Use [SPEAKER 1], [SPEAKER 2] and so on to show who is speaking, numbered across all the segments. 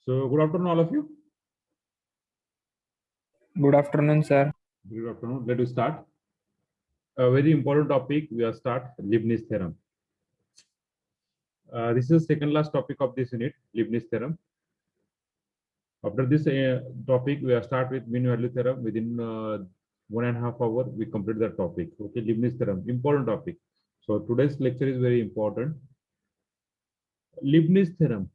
[SPEAKER 1] So good afternoon, all of you.
[SPEAKER 2] Good afternoon, sir.
[SPEAKER 1] Good afternoon. Let us start. A very important topic. We are start Leibniz theorem. This is second last topic of this unit, Leibniz theorem. After this topic, we are start with mean value theorem. Within 1.5 hours, we complete that topic. Okay, Leibniz theorem, important topic. So today's lecture is very important. Leibniz theorem.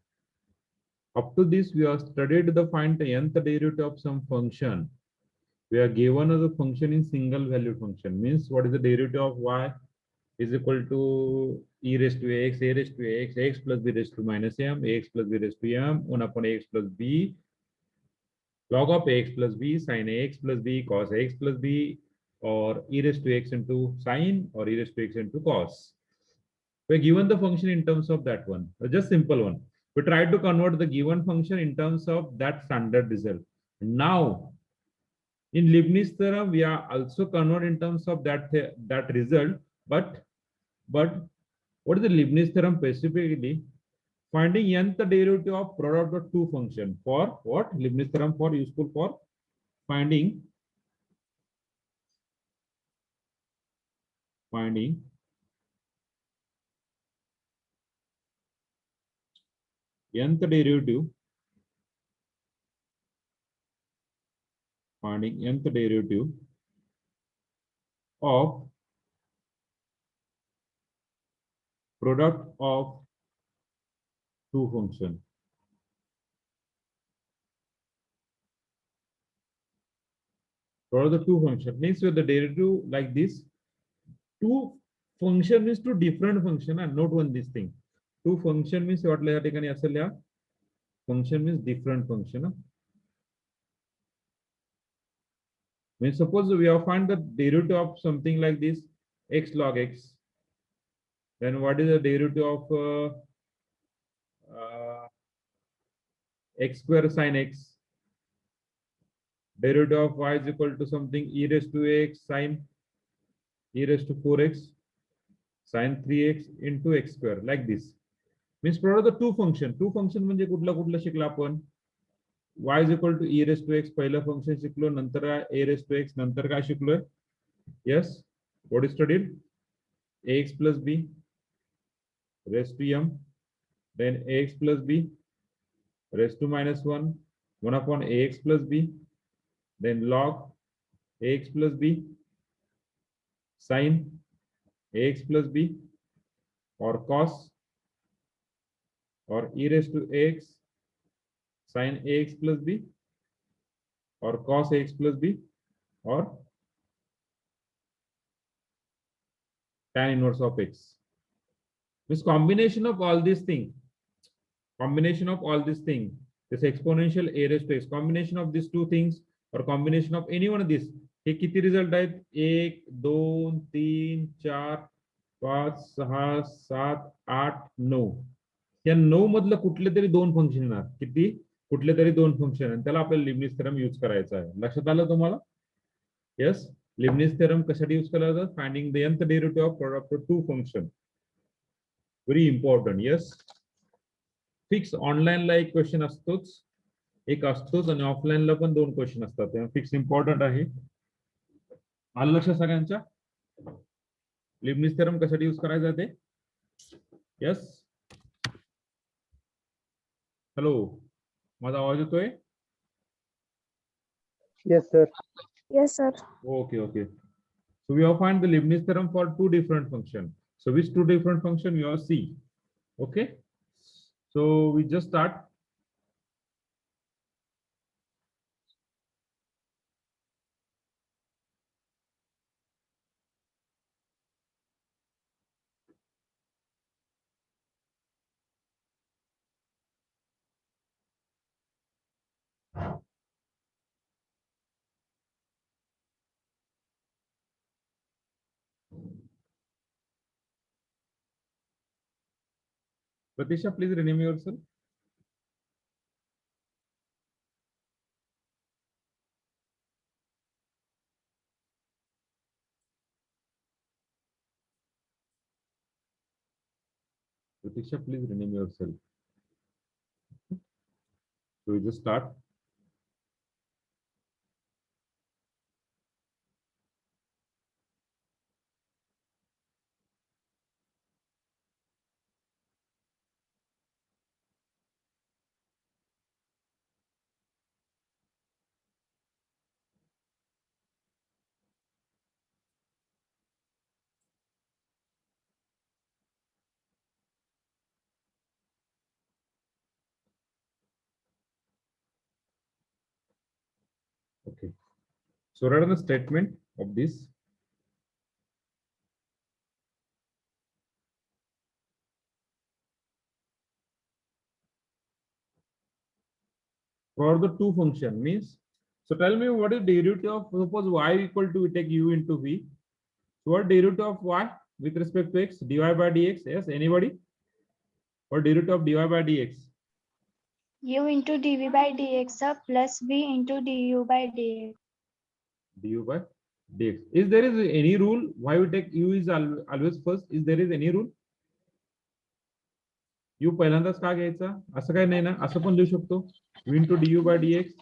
[SPEAKER 1] Up to this, we have studied the find the nth derivative of some function. We are given as a function in single value function. Means what is the derivative of y is equal to e raised to x, a raised to x, x plus b raised to minus m, x plus b raised to m, 1 upon x plus b, log of x plus b, sin ax plus b, cos x plus b, or e raised to x into sin, or e raised to x into cos. We're given the function in terms of that one, just simple one. We try to convert the given function in terms of that standard result. Now, in Leibniz theorem, we are also convert in terms of that result, but what is the Leibniz theorem specifically? Finding nth derivative of product of two function. For what? Leibniz theorem for useful for finding nth derivative of product of two function. Product of the two function means with the derivative like this. Two function means two different function and not one this thing. Two function means what या ठिकाणी असेल या function means different function. When suppose we have find the derivative of something like this x log x, then what is the derivative of x square sin x? Derivative of y is equal to something e raised to x sin e raised to 4x sin 3x into x square like this. Means product the two function म्हणजे कुठला शिकला आपण y is equal to e raised to x पहिलं function शिकलो नंतर a raised to x नंतर काय शिकलोय yes what is studied ax plus b raised to m then ax plus b raised to minus 1 upon ax plus b then log ax plus b sin ax plus b or cos or e raised to x sin ax plus b or cos ax plus b or tan inverse of x. This combination of all these things, this exponential a raised to x, combination of these two things or combination of any one of these, हे किती result आहेत 1 2 3 4 5 6 7 8 9 या 9 मधलं कुठले तरी दोन function येणार किती कुठले तरी दोन फंक्शन आणि त्याला आपल्याला लिबनिझ थेरम यूज करायचा आहे लक्षात आलं तुम्हाला यस लिबनिझ थेरम कशासाठी यूज केला जातो finding the nth derivative of product of two function very important yes fix ऑनलाईनला एक क्वेश्चन असतोच एक असतोच आणि ऑफलाईनला पण दोन क्वेश्चन असतात तेव्हा फिक्स इम्पॉर्टंट आहे आलं लक्षात सगळ्यांच्या लिबनिझ थेरम कशासाठी यूज करायचा ते यस हॅलो माझा आवाज येतोय
[SPEAKER 3] Yes, sir.
[SPEAKER 4] Yes, sir.
[SPEAKER 1] okay so we have find the Leibniz theorem for two different function so which two different function you have see okay so we just start Pratisha, please rename yourself. Pratisha, please rename yourself. So we just start. Okay. So write on the statement of this. For the two function means, so tell me what is derivative of, suppose y equal to, we take u into v. So what derivative of y with respect to x? Dy by dx. Yes, anybody? Or derivative of dy by dx?
[SPEAKER 2] U into dv by dx, sir, plus v into du by dx.
[SPEAKER 1] Du by dx. Is there is any rule why we take u is always first? Is there is any rule? u पहिल्यांदाच का घ्यायचा? असं काही नाही ना, असं पण लिहू शकतो. v into du by dx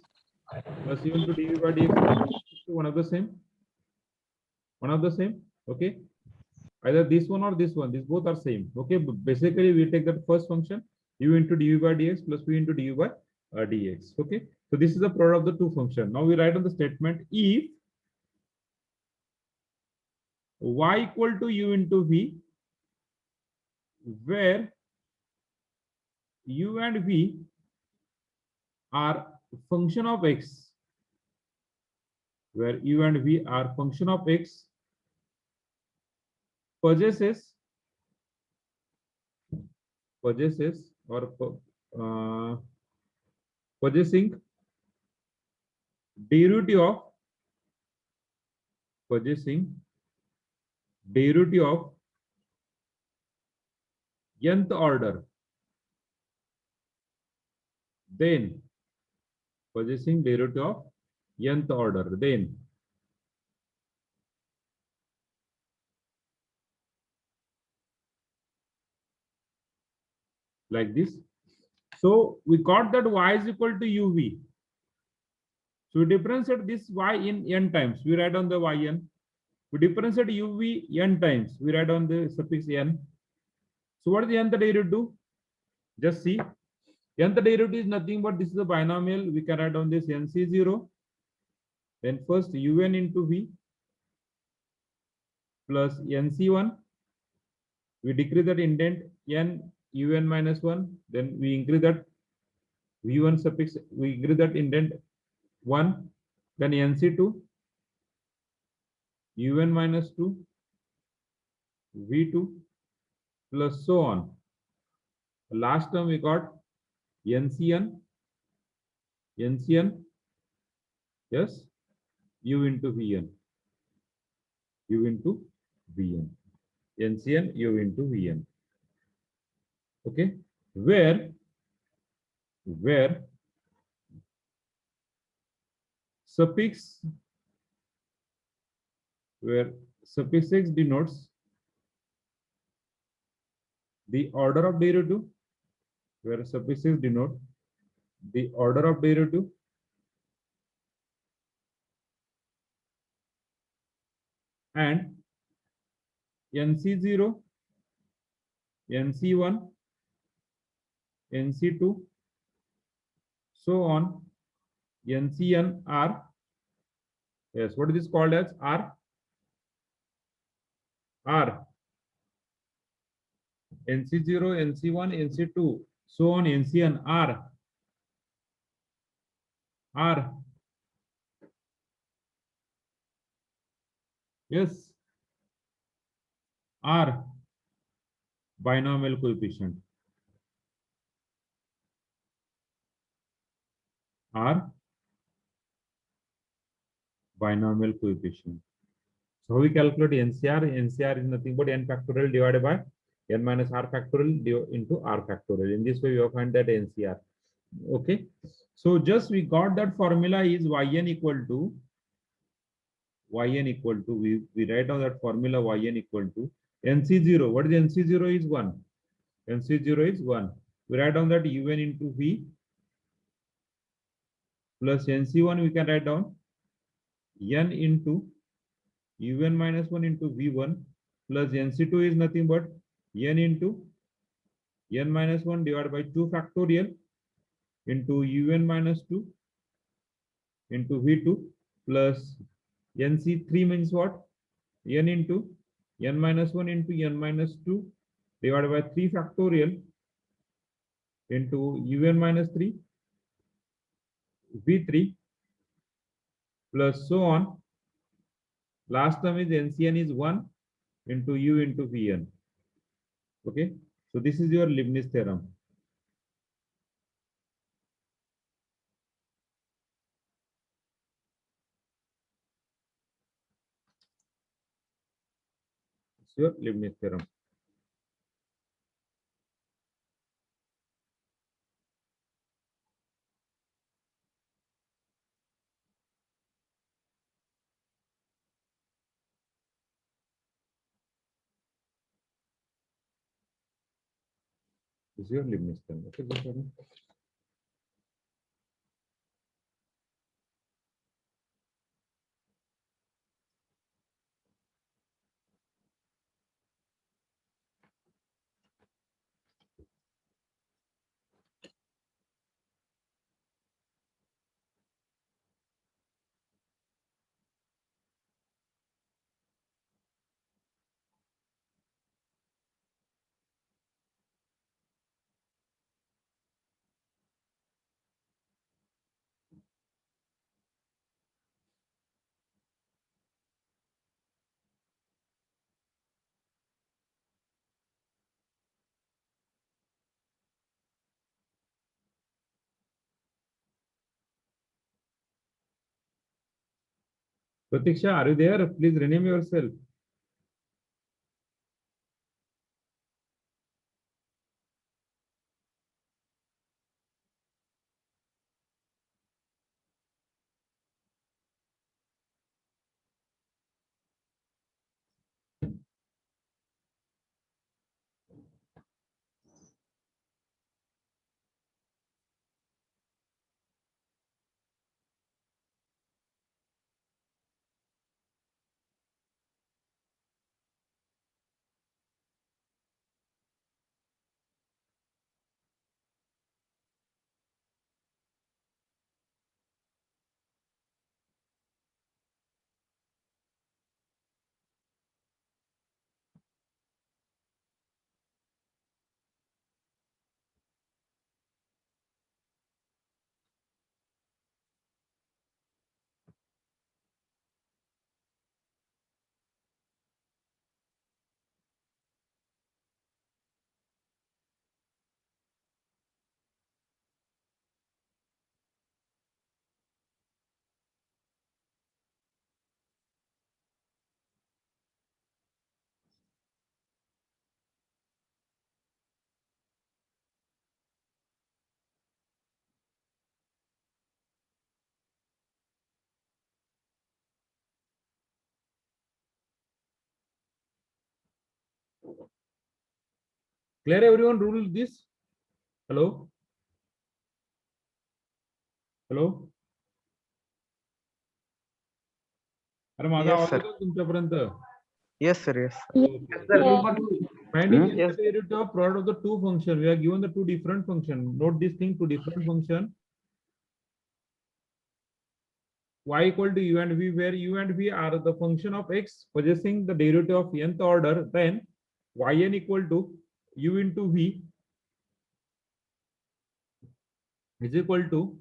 [SPEAKER 1] plus u into dv by dx. One of the same. One of the same. Okay. Either this one or this one. These both are same. Okay. But basically, we take that first function u into du by dx plus v into du by dx. Okay. So this is the product of the two function. Now we write on the statement if y equal to u into v, where u and v are function of x, where u and v are function of x, possesses or possessing derivative of nth order, then possessing derivative of nth order, then like this. So we got that y is equal to uv. So we differentiate this y in n times. We write on the yn. We differentiate uv n times. We write on the suffix n. So what is the nth derivative? Just see. Nth derivative is nothing but this is a binomial. We can write on this nc0. Then first un into v plus nc1. We decrease that indent n un minus 1. Then we increase that v1 suffix. We increase that indent 1. Then nc2 un minus 2 v2 plus so on. Last term we got ncn, yes, u into vn, ncn u into vn. Okay, where suffix x denotes the order of derivative, where suffixes denote the order of derivative, and nc0, nc1, nc2, so on, ncn are, yes, what is this called as? R, nc0, nc1, nc2, so on, ncn are yes, are binomial coefficient, are binomial coefficient. So how we calculate NCR? NCR is nothing but n factorial divided by n minus r factorial into r factorial. In this way, you will find that NCR. Okay. So just we got that formula is yn equal to we write down that formula yn equal to nc0. What is nc0 is 1. nc0 is 1. We write down that un into v plus NC1 we can write down n into un minus 1 into v1 plus NC2 is nothing but n into n minus 1 divided by 2 factorial into un minus 2 into v2 plus NC3 means what? N into n minus 1 into n minus 2 divided by 3 factorial into un minus 3 v3 plus so on. Last term is NCN is 1 into u into vn. Okay, so this is your Leibniz theorem. It's your Leibniz theorem. This is your Leibniz theorem. Okay, good theorem. Pratiksha, are you there? Please rename yourself. Clear everyone rule this? Hello? Hello? अरे माझा
[SPEAKER 3] Yes,
[SPEAKER 1] आवाज
[SPEAKER 3] sir.
[SPEAKER 1] येतो तुमच्यापर्यंत?
[SPEAKER 3] Yes, sir. Yes.
[SPEAKER 1] Finding
[SPEAKER 3] Yes.
[SPEAKER 1] the derivative of product of the two functions. We are given the two different functions. Note this thing, two different function. Y equal to u and v, where u and v are the function of x possessing the derivative of nth order, then yn equal to u into v is equal to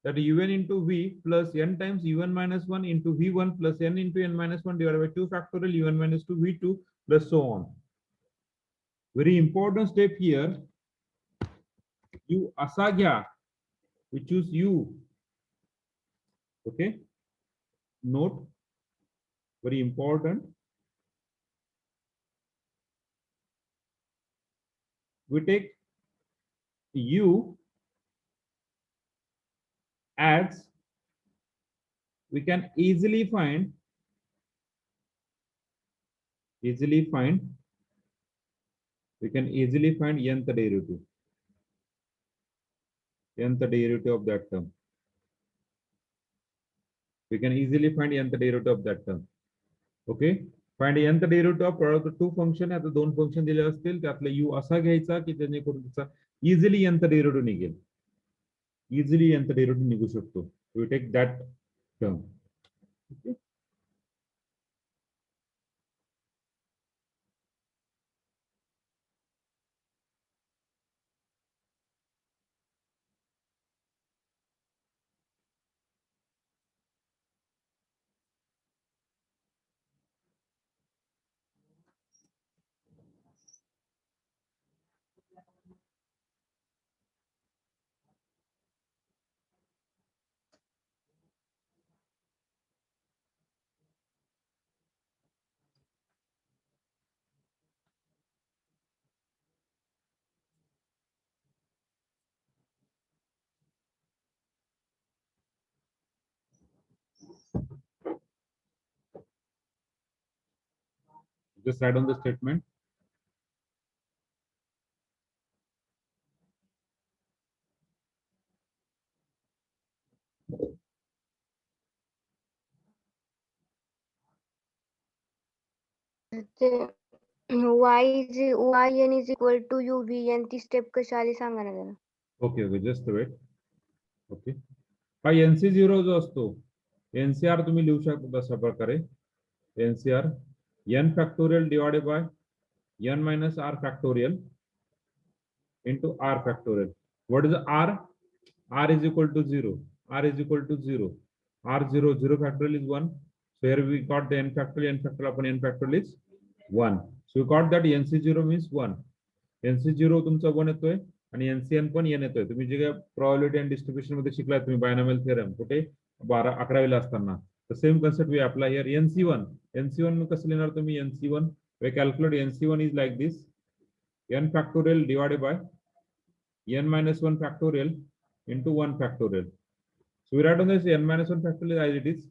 [SPEAKER 1] that un into v plus n times un minus 1 into v1 plus n into n minus 1 divided by 2 factorial un minus 2 v2 plus so on. Very important step here. You asagya, we choose u. Okay. Note, very important. We take u as we can easily find nth derivative of that term. We can easily find nth derivative of that term. Okay, find nth derivative of product of two function. आता दोन function दिले असतील त्यातला u असा घ्यायचा की जेणेकरून त्याचा इझिली nth derivative निघेल. इझिली nth derivative निघू शकतो. We take that term. Okay. Just write down the statement.
[SPEAKER 3] yn is equal to uv ती स्टेप कशी आली सांगा ना जरा.
[SPEAKER 1] Okay okay, just wait. Okay, हा NC0 जो असतो, NCR तुम्ही लिहू शकता अशा प्रकारे. NCR n factorial divided by n minus r factorial into r factorial. What is r? R is equal to 0. R is equal to 0. R 0, 0 factorial is 1. So here we got the n factorial upon n factorial is 1. So we got that NC0 means 1. NC0 तुमचा 1 येतोय आणि NCN पण n येतोय. तुम्ही जे काय probability and distribution मध्ये शिकलाय तुम्ही binomial theorem कुठे 11वी ला असताना. The same concept we apply here. NC1. NC1 कसं लिहिणार तुम्ही? NC1 we calculate NC1 is like this. N factorial divided by n minus 1 factorial into 1 factorial. So we write on this n minus 1 factorial as it is.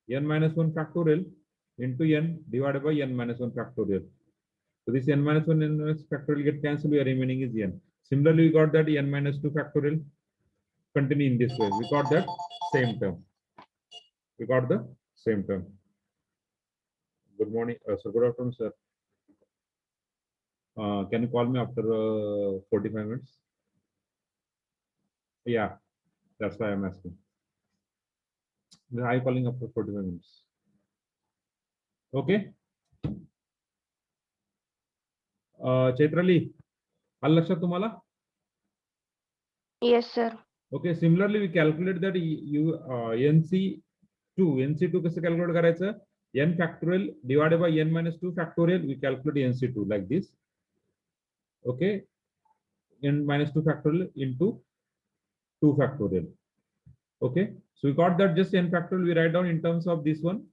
[SPEAKER 1] N minus 1 factorial into n divided by n minus 1 factorial. So this n minus 1 n minus factorial get cancelled, we are remaining is n. Similarly, we got that n minus 2 factorial. Continue in this way. We got that same term. We got the same term. Good morning, sir. Good afternoon, sir. Can you call me after 45 minutes? Yeah, that's why I'm asking. I'm calling after 45 minutes. Okay. Chaitrali, आलं लक्षात तुम्हाला?
[SPEAKER 3] Yes sir.
[SPEAKER 1] Okay, similarly we calculate that NC2 कसं calculate करायचं? N factorial divided by n minus 2 factorial, we calculate NC2 like this. Okay, n minus 2 factorial into 2 factorial. Okay, so we got that just n factorial, we write down in terms of this one.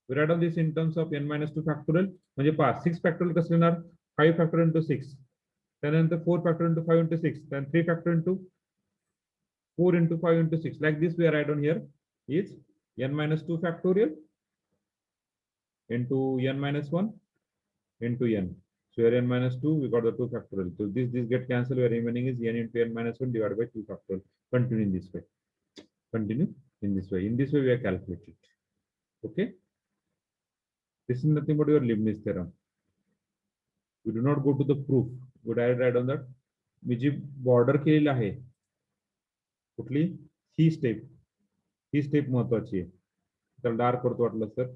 [SPEAKER 1] We write down this in terms of n minus 2 factorial. म्हणजे 6 factorial कसं येणार? 5 factorial into 6. त्यानंतर 4 factorial into 5 into 6. Then 3 factorial into 4 into 5 into 6. Like this we are write down here is n minus 2 factorial into n minus 1 into n. So here n minus 2, we got the 2 factorial. So this get cancelled, where remaining is n into n minus 1 divided by 2 factorial. Continue in this way. Continue in this way. In this way we are calculating. Okay. This is nothing but your Leibniz theorem. We do not go to the proof. We direct write on that. मी जी border केलेली आहे कुठली ही step महत्वाची आहे. त्याला dark करतो वाटलं सर.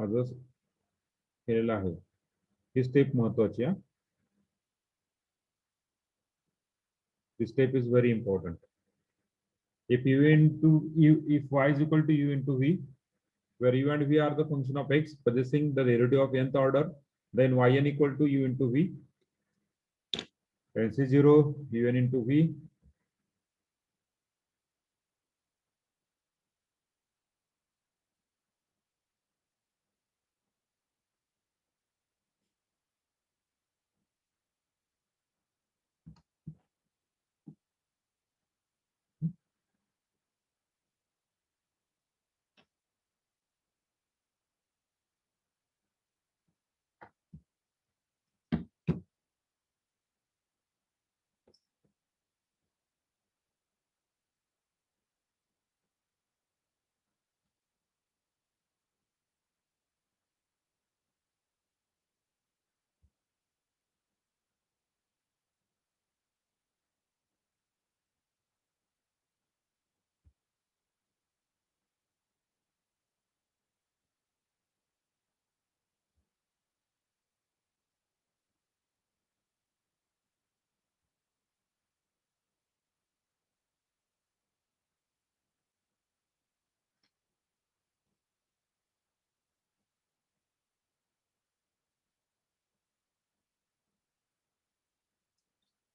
[SPEAKER 1] आजच केलेलं आहे. ही स्टेप महत्वाची आहे. This step is very important. If y is equal to u into v, where u and v are the function of x possessing the derivative of nth order, then yn equal to u into v, NC0 un into v,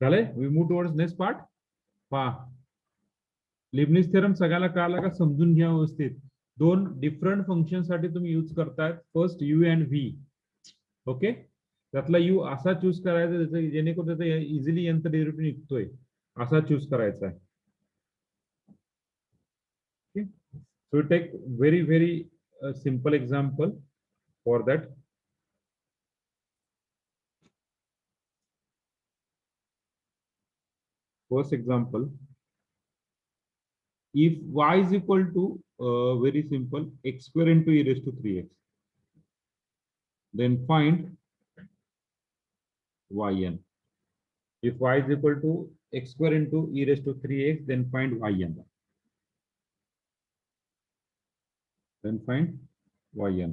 [SPEAKER 1] झालंय. We move towards next part. पहा, Leibniz theorem सगळ्याला कळाला का? समजून घ्या व्यवस्थित. दोन different function साठी तुम्ही यूज करतायत. First you and V. Okay, त्यातला यू असा चूज करायचा जेणेकरून त्याचा इझिली यंत्र डेरिव्हेटिव्ह निघतोय, असा चूज करायचा आहे. So we take very simple example for that. First example, if y is equal to very simple x square into e raised to 3x, then find yn. If y is equal to x square into e raised to 3x, then find yn. Then find yn.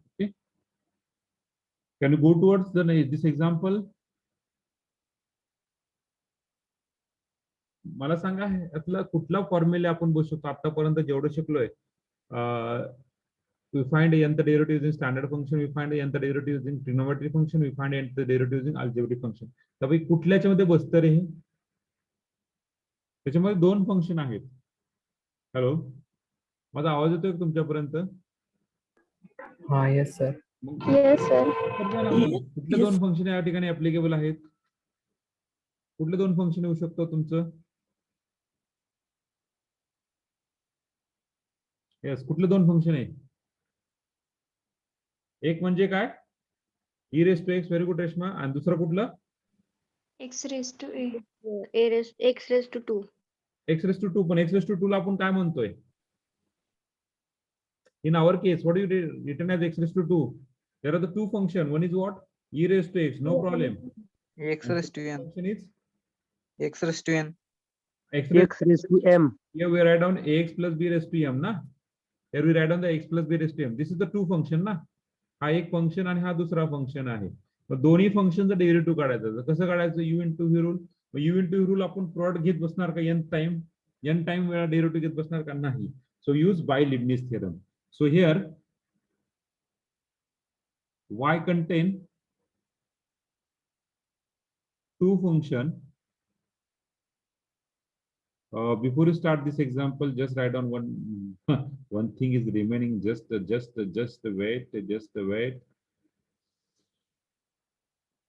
[SPEAKER 1] Okay. Can you go towards this example? मला सांगा, यातला कुठला formula आपण बसू शकतो? आतापर्यंत जेवढं शिकलोय, we find nth derivative using standard function, we find nth derivative using trigonometric function, we find nth derivative using algebraic function. तर भाई कुठल्याच्या मध्ये बसतं रे हे? त्याच्यामध्ये दोन फंक्शन आहेत. हॅलो, माझा आवाज येतोय तुमच्यापर्यंत?
[SPEAKER 4] हाँ यस सर.
[SPEAKER 2] Yes, sir.
[SPEAKER 1] कुठले दोन फंक्शन या ठिकाणी ऍप्लिकेबल आहेत? कुठले दोन फंक्शन येऊ शकतो तुमचं? येस, कुठले दोन फंक्शन आहे? एक म्हणजे काय? E raise to x. Very good Reshma. आणि दुसरं कुठलं?
[SPEAKER 2] X raised to a.
[SPEAKER 3] x raised to 2.
[SPEAKER 1] X raise to 2. पण एक्स रेस टू 2 ला आपण काय म्हणतोय? In our case, what do you written as x raised to 2? There are the two function. One is what? E raised to x. No problem.
[SPEAKER 5] X raised to n.
[SPEAKER 1] Function is
[SPEAKER 5] X raised to n.
[SPEAKER 1] x raised
[SPEAKER 6] X raised to m.
[SPEAKER 1] Here we write down ax plus b raised to m ना. Here we write down the x plus b raised to m. This is the two function ना. हा एक function आणि हा दुसरा function आहे. मग दोन्ही फंक्शनचा डेरिव्हेटिव्ह काढायचा. कसं काढायचं? u into v rule. u into v rule आपण प्रोडक्ट घेत बसणार का? n टाइम वेळा डेरिव्हेटिव्ह घेत बसणार का? नाही. So use by Leibniz theorem. So here y contain two function. Before you start this example, just write down one thing is remaining. Just wait.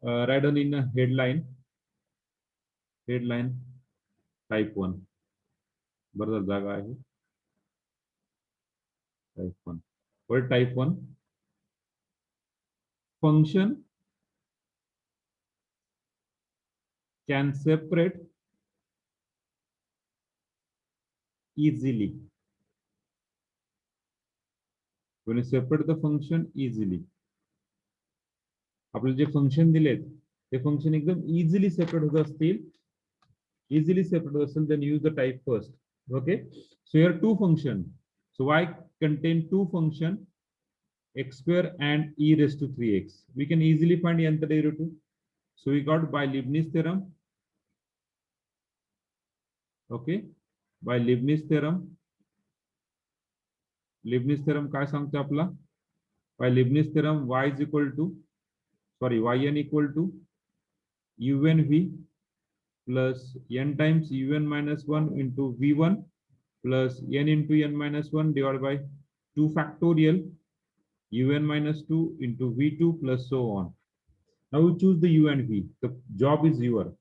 [SPEAKER 1] Write down in a headline type 1. बरोबर जागा आहे. Type 1. What is type 1? Function can separate easily. When you separate the function easily, आपले जे function दिलेत ते function एकदम easily separate होत असतील, then use the type first. Okay, so here two function. So y contain two function, x square and e raised to 3x. We can easily find nth derivative. So we got by Leibniz theorem. Okay, by Leibniz theorem. Leibniz theorem काय सांगतो आपला? By Leibniz theorem, yn equal to un_v plus n times un minus 1 into v1 plus n into n minus 1 divided by 2 factorial un minus 2 into v2 plus so on. Now we choose the u and v. The job is your.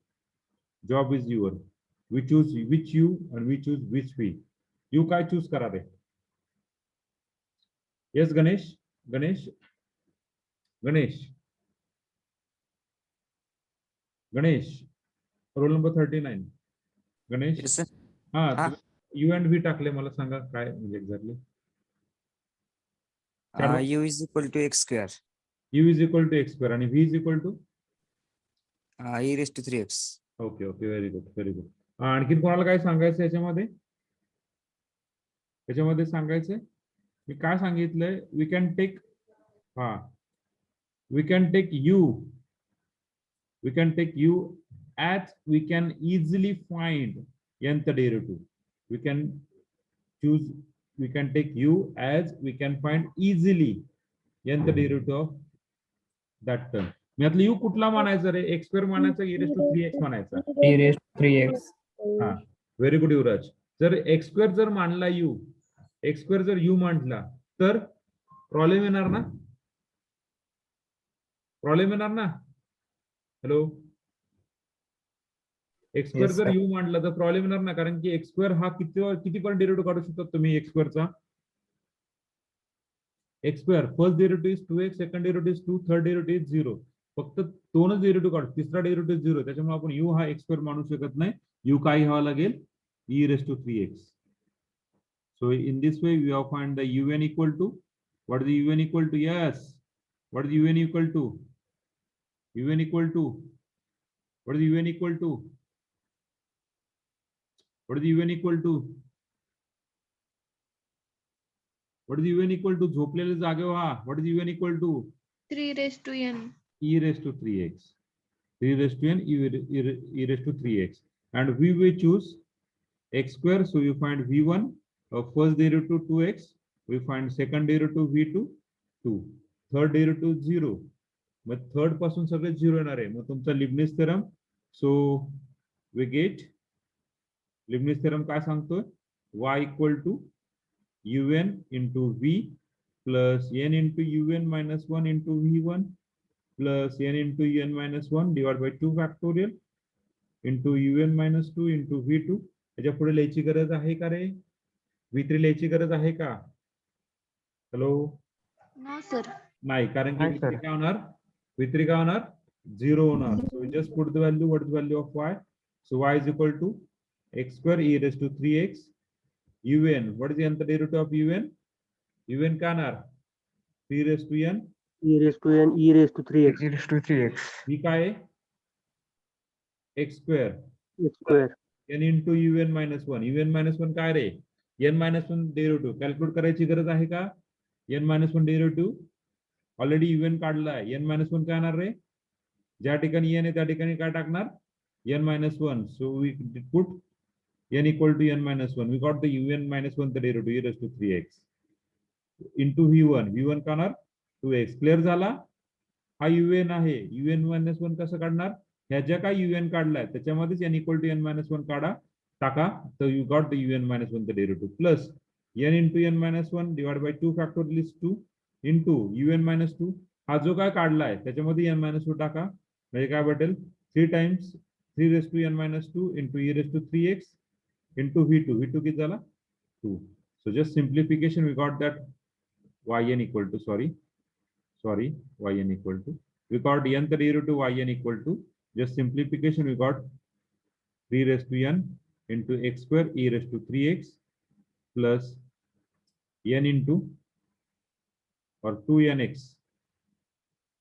[SPEAKER 1] We choose which u and we choose which v. You काय choose करा दे? Yes, Ganesh. Roll number 39. Ganesh.
[SPEAKER 5] Yes, sir.
[SPEAKER 1] हा, u and v टाकले. मला सांगा काय म्हणजे exactly?
[SPEAKER 5] U is equal to x square.
[SPEAKER 1] u is equal to x square आणि v is equal to
[SPEAKER 5] E raised to 3x.
[SPEAKER 1] Okay, very good. आणखीन कोणाला काय सांगायचं याच्यामध्ये? सांगायचंय मी काय सांगितलंय? We can take u as we can easily find nth derivative. We can take u as we can find easily nth derivative of that term. यातलं u कुठला मानायचा रे? x स्क्वेअर मानायचा e raised to 3x मानायचा?
[SPEAKER 4] e raised to 3x.
[SPEAKER 1] हा, very good युवराज. जर x square जर मानला यू, एक्स स्क्वेअर जर यू मांडला तर प्रॉब्लेम येणार ना? प्रॉब्लेम येणार ना? हॅलो, एक्स स्क्वेअर
[SPEAKER 4] Yes,
[SPEAKER 1] जर
[SPEAKER 4] sir.
[SPEAKER 1] यू मांडला तर प्रॉब्लेम येणार ना, कारण की एक्स स्क्वेअर हा किती पण डेरिव्हेटिव्ह काढू शकता तुम्ही एक्स स्क्वेअरचा. X square first derivative is 2x, second derivative is 2, third derivative is 0. फक्त दोनच डेरिव्हेटिव्ह काढू, तिसरा डेरिव्हेटिव्ह 0. त्याच्यामुळे आपण यू हा एक्स स्क्वेअर मानू शकत नाही. यू काय घ्यावा लागेल? e raised to 3x. So in this way, we have find the un equal to, what is the un equal to? Yes. What is the un equal to? Un equal to, what is the un equal to? What is the un equal to? What is the un equal to? झोपलेले जागे व्हा. What is the un equal to?
[SPEAKER 6] 3 raised to n.
[SPEAKER 1] E raised to 3x. 3 raised to n, e raised to 3x. And we will choose x square. So you find v1 of first derivative 2x. We find second derivative v2 2. Third derivative 0. मग third पासून सगळे 0 येणार आहे. मग तुमचा Leibniz theorem. So we get Leibniz theorem काय सांगतोय? y equal to un into v plus n into un minus 1 into v1 plus n into un minus 1 divided by 2 factorial into un minus 2 into v2. याच्या पुढे लिहायची गरज आहे का रे? v3 लिहायची गरज आहे का? Hello,
[SPEAKER 6] No, sir.
[SPEAKER 1] नाही, कारण की
[SPEAKER 4] नाही,
[SPEAKER 1] v3
[SPEAKER 4] sir.
[SPEAKER 1] काय होणार? v3 काय होणार? 0 होणार. So we just put the value, what is the value of y? So y is equal to x square e raised to 3x. un, what is the nth derivative of un? un काय होणार? 3 raised to n.
[SPEAKER 7] e raised to n, e raised to 3x,
[SPEAKER 5] E raised to 3x.
[SPEAKER 1] v काय आहे? x square
[SPEAKER 7] x square.
[SPEAKER 1] n into un minus 1. un minus 1 काय रे? n minus 1 derivative calculate करायची गरज आहे का? n minus 1 derivative already un काढला आहे. n minus 1 काय येणार रे? ज्या ठिकाणी n आहे त्या ठिकाणी काय टाकणार? n minus 1. So we put n equal to n minus 1. We got the un minus 1 the derivative e raised to 3x into v1. v1 काय होणार? 2x. क्लिअर झाला? हा un आहे. un minus 1 कसं काढणार? ह्या ज्या काय un काढलाय त्याच्यामध्येच n equal to n minus 1 काढा, टाका. तर you got the un minus 1 the derivative plus n into n minus 1 divided by 2 factorial is 2 into un minus 2. हा जो काय काढलाय त्याच्यामध्ये n minus 2 टाका, म्हणजे काय भेटेल? 3 times 3 raised to n minus 2 into e raised to 3x into v2. v2 किती झाला? 2. So just simplification, we got that yn equal to, yn equal to, we got nth derivative yn equal to, just simplification, we got 3 raised to n into x square e raised to 3x plus n into or 2nx.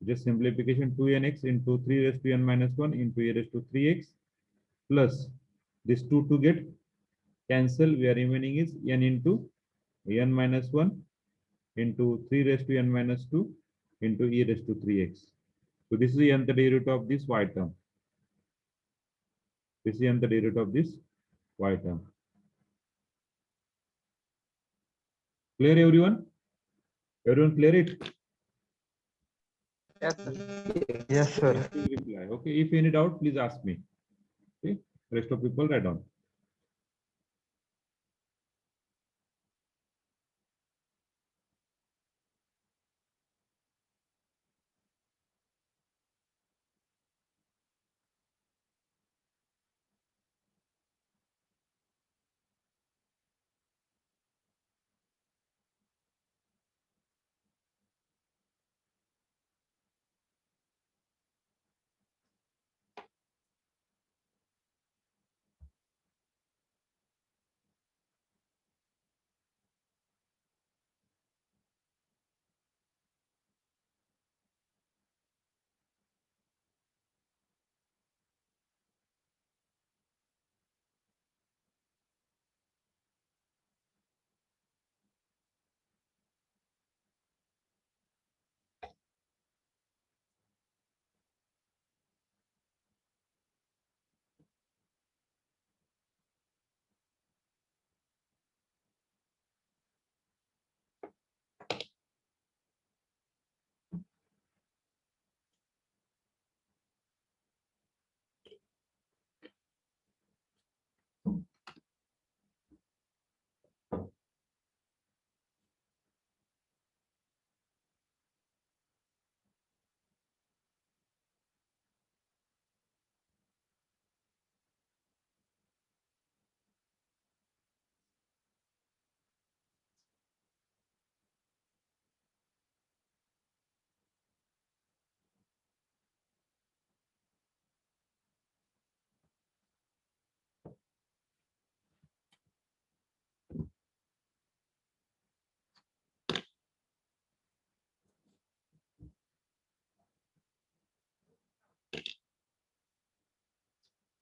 [SPEAKER 1] Just simplification, 2nx into 3 raised to n minus 1 into e raised to 3x plus this 2 to get cancel. We are remaining is n into n minus 1 into 3 raised to n minus 2 into e raised to 3x. So this is the nth derivative of this y term. This is the nth derivative of this y term. Clear everyone? Everyone clear it?
[SPEAKER 5] Yes, sir.
[SPEAKER 4] Yes, sir.
[SPEAKER 1] Reply. Okay, if any doubt, please ask me. Okay, rest of people write down.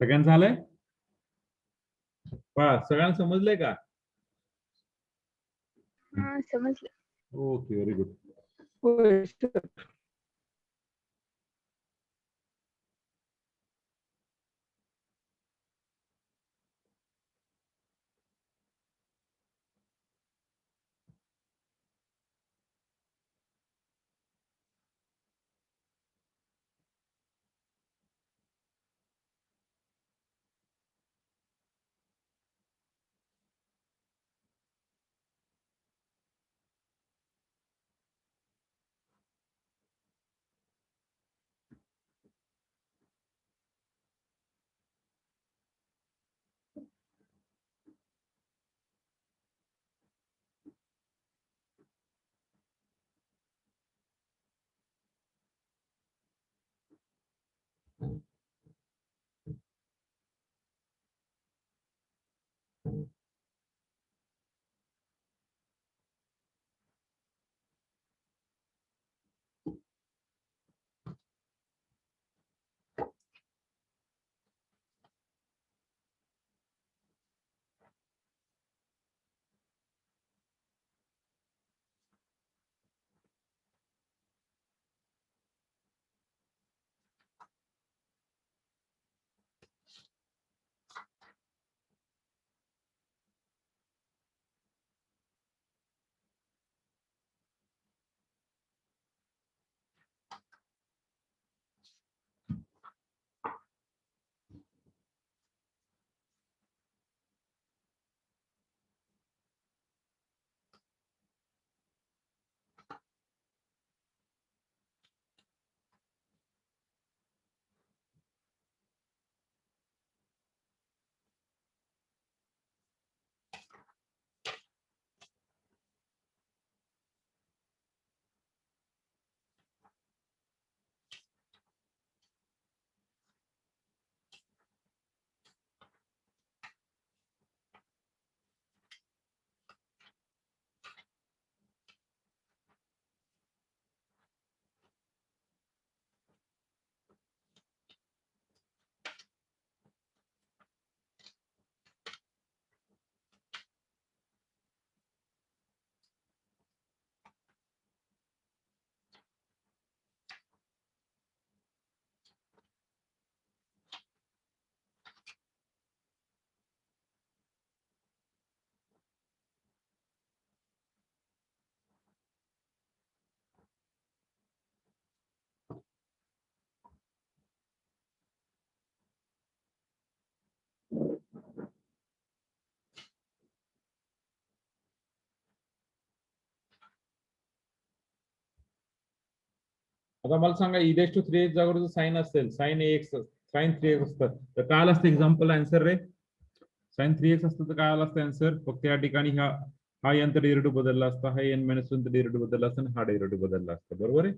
[SPEAKER 1] सगळ्यांचं झालंय? सगळ्यांना समजलंय का?
[SPEAKER 3] हा समजलं.
[SPEAKER 1] Okay, very good.
[SPEAKER 7] होय sir.
[SPEAKER 1] आता मला सांगा, e⁻³ जागेवर जर साइन असेल, साइन sin 3x असतं तर काय आलं असतं एक्झाम्पल आन्सर रे? sin 3x असतं तर काय आलं असतं आन्सर? फक्त या ठिकाणी हा nth डेरिव्हेटिव्ह बदलला असता, हा n-1 डेरिव्हेटिव्ह बदलला असता आणि हा डेरिव्हेटिव्ह बदलला असता. बरोबर आहे?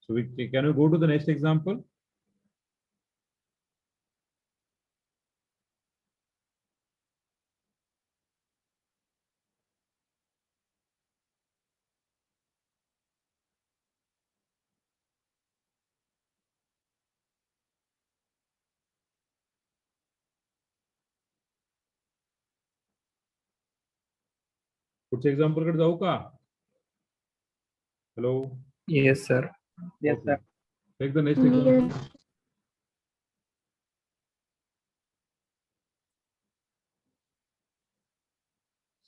[SPEAKER 1] So can you go to the next example? पुढच्या एक्झाम्पल कडे जाऊ का? Hello,
[SPEAKER 4] Yes, sir.
[SPEAKER 1] Take the next example.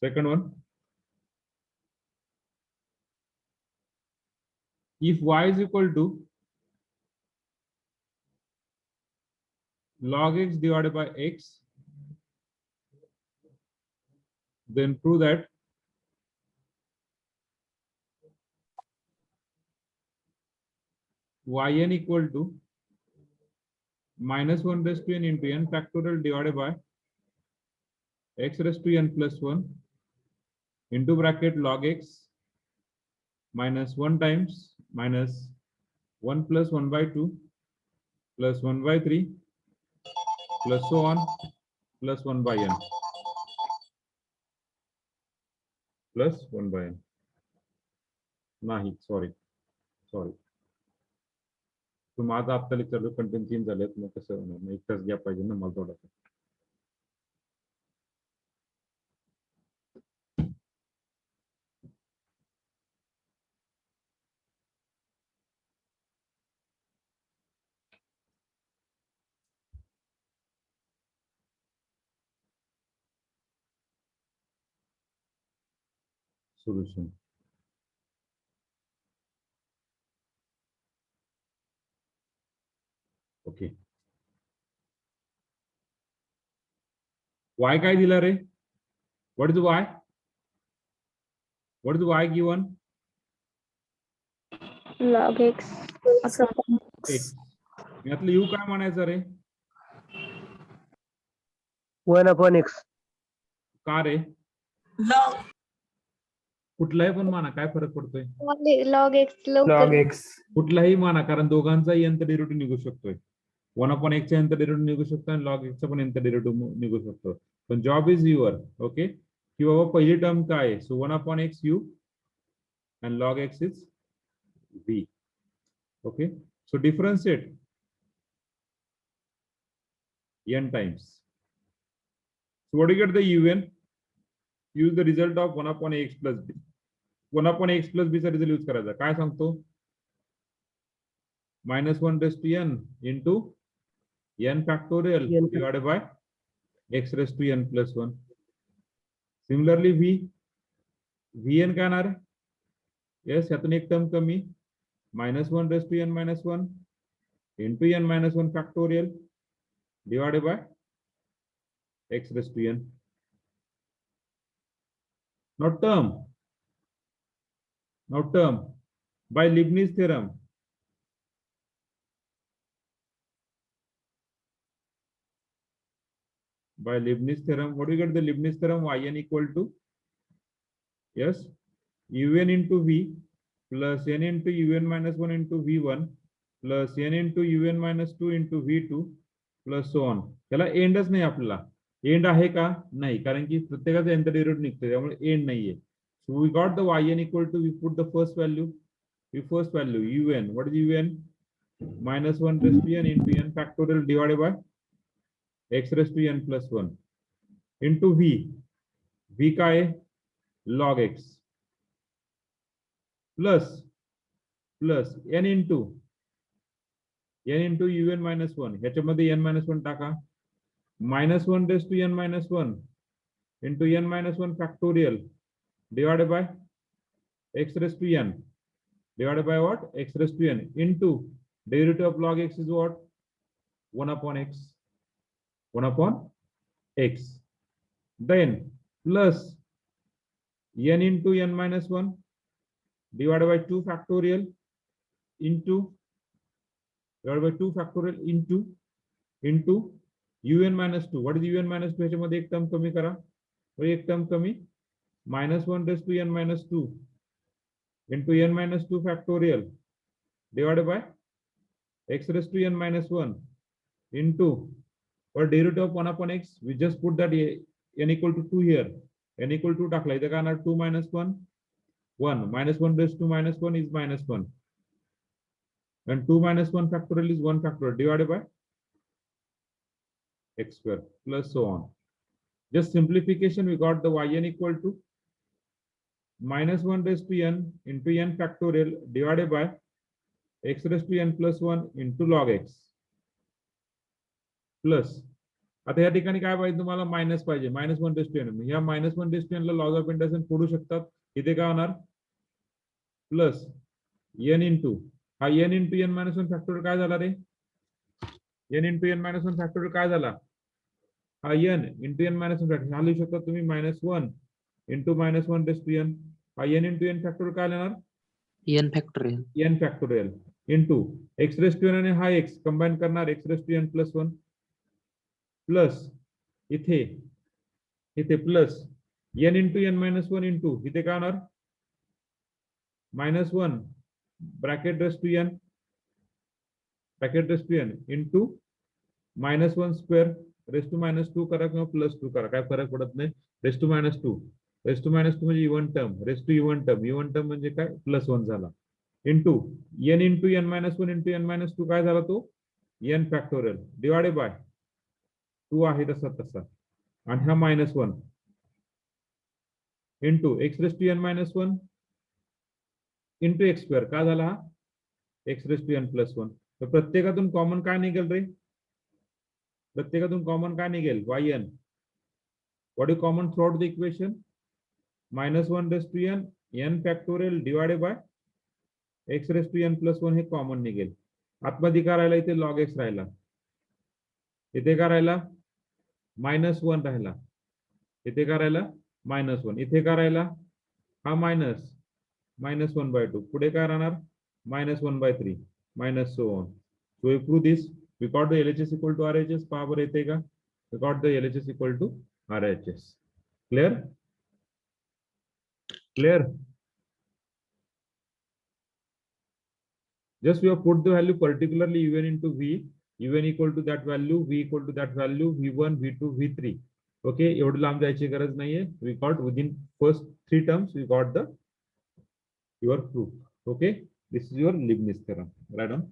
[SPEAKER 1] Second one, if y is equal to log x divided by x, then prove that yn equal to -1 raised to n into n factorial divided by x raised to n plus 1 into bracket log x minus 1 times minus 1 plus 1 by 2 plus 1 by 3 plus so on plus 1 by n plus 1 by n. Nahi, sorry. तो माझा आता lecture content 3 झालेत, मग कसं होणार? मग एक तास gap पाहिजे ना मला थोडासा. सोल्युशन. ओके. y काय दिला रे? What is y? What is y given?
[SPEAKER 3] log x upon
[SPEAKER 1] x. यातलं u काय म्हणायचं रे?
[SPEAKER 7] 1/x.
[SPEAKER 1] का रे? कुठलाही पण माना, काय फरक पडतोय?
[SPEAKER 3] log x
[SPEAKER 4] log
[SPEAKER 3] लवकर
[SPEAKER 4] x.
[SPEAKER 1] कुठलाही माना, कारण दोघांचाही nth डेरिव्हेटिव्ह निघू शकतोय. 1/x चा nth डेरिव्हेटिव्ह निघू शकतो आणि log x चा पण nth डेरिव्हेटिव्ह निघू शकतो. पण जॉब इज युअर. ओके, की बाबा पहिली टर्म काय आहे? सो 1/x u and log x is v. Okay, so differentiate n times. So what do you get the un? Use the result of 1/x plus b. 1/x plus b चा result use करायचा. काय सांगतो? -1 raised to n into n factorial
[SPEAKER 7] N
[SPEAKER 1] divided by x raised to n plus 1. Similarly vn काय येणार? Yes, यातून एक term कमी, -1 raised to n minus 1 into n minus 1 factorial divided by x raised to n. Now term by Leibniz theorem. By Leibniz theorem, what do you get the Leibniz theorem? Yn equal to, yes, un into v plus n into un minus 1 into v1 plus n into un minus 2 into v2 plus so on. त्याला एंडच नाही, आपल्याला and आहे का? नाही, कारण की प्रत्येकाचा nth derivative निघतो, त्यामुळे एंड नाहीये. So we got the yn equal to, we put the first value un. What is un? -1 raised to n into n factorial divided by x raised to n plus 1 into v का है? log x plus n into un minus 1. ह्याच्यामध्ये n minus 1 टाका. -1 raised to n minus 1 into n minus 1 factorial divided by x raised to n divided by what? X raised to n into derivative of log x is what? 1/x. 1/x. Then plus n into n minus 1 divided by 2 factorial into un minus 2. What is un minus 2? ह्याच्यामध्ये एक term कमी करा, और एक term कमी, -1 raised to n minus 2 into n minus 2 factorial divided by x raised to n minus 1 into, or derivative of 1/x, we just put that n equal to 2 here. n equal to टाकला, इथे काय येणार? 2 minus 1 1. -1 raised to minus 1 is -1 and 2 minus 1 factorial is 1 factorial divided by x square plus so on. Just simplification, we got the yn equal to -1 raised to n into n factorial divided by x raised to n plus 1 into log x plus, आता या ठिकाणी काय पाहिजे तुम्हाला? Minus पाहिजे, -1 raised to n. या -1 raised to n ला log of इंटरसेशन फोडू शकतात. इथे काय होणार? प्लस n इंटू, हा n into n minus 1 factorial काय झाला रे? n into n minus 1 factorial काय झाला? हा n into n minus 1 factorial, हा लिहू शकता तुम्ही -1 इंटू -1 raised to n. हा n इंटू n फॅक्टोरियल काय येणार? n फॅक्टोरियल into x raised to n आणि हा x कंबाईन करणार, x raised to n plus 1 plus इथे plus n into n minus 1 into इथे काय होणार? -1 bracket raised to n into -1 square raised to -2 करा किंवा +2 करा, काय फरक पडत नाही. रेस्ट टू -2 म्हणजे even term, raised to even term म्हणजे काय? +1 झाला. Into n into n minus one into n minus two काय झाला तो n फॅक्टोरियल डिवायडेड बाय 2 आहे तसा तसा आणि हा -1 into x raise to n minus one into x square काय झाला हा x raise to n plus one. तर प्रत्येकातून कॉमन काय निघेल रे प्रत्येकातून कॉमन काय निघेल yn. What is common throughout the equation -1 raise to n n factorial divided by x raise to n plus one हे कॉमन निघेल. आतमध्ये काय राहिला इथे लॉग एक्स राहिला इथे काय राहिला -1 राहिला इथे काय राहिला -1 इथे काय राहिला हा -1/2 पुढे काय राहणार -1/3 minus so on. So we prove this we got the LHS equal to RHS. पहा बरं येते का we got the LHS equal to RHS. Clear clear. Just we have put the value particularly even into V, even equal to that value, V equal to that value, V1, V2, V3. Okay, एवढं लांब जायची गरज नाहीये. We got within first 3 terms, we got the your proof. Okay, this is your Leibniz theorem. Write down.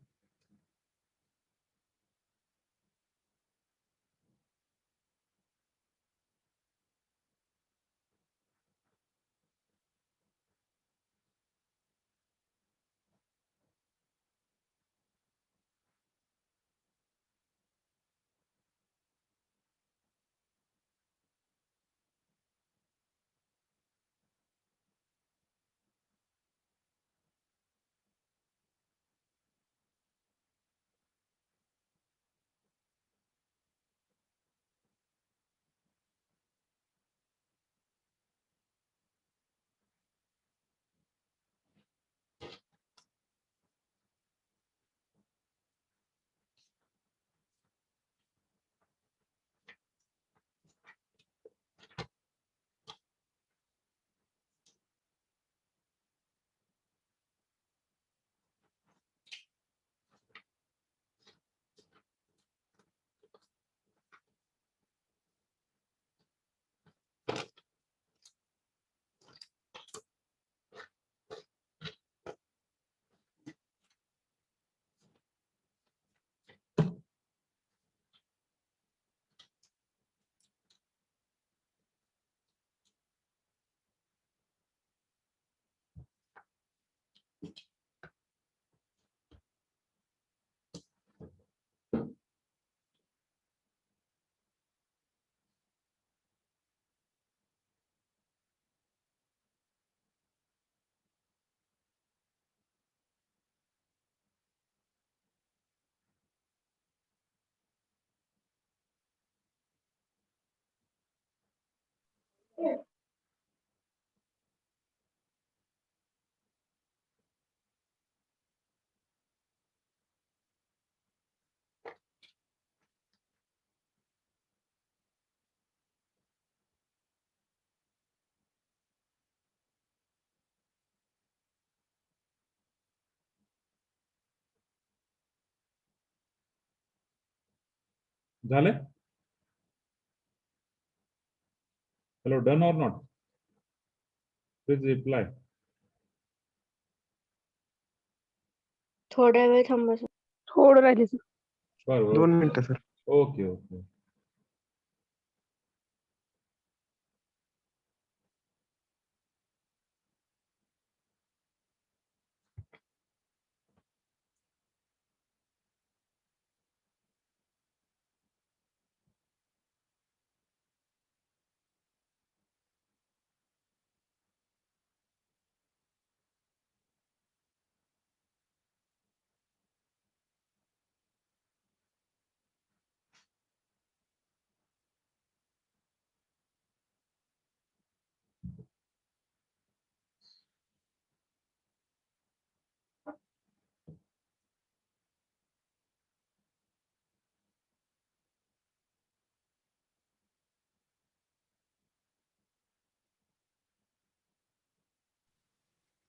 [SPEAKER 1] झालं. Hello, done or not? Please reply.
[SPEAKER 3] थोड्या वेळ थांबा sir.
[SPEAKER 7] थोडं राहिले सर.
[SPEAKER 1] बरोबर
[SPEAKER 4] 2 मिनिटं सर.
[SPEAKER 1] Okay okay.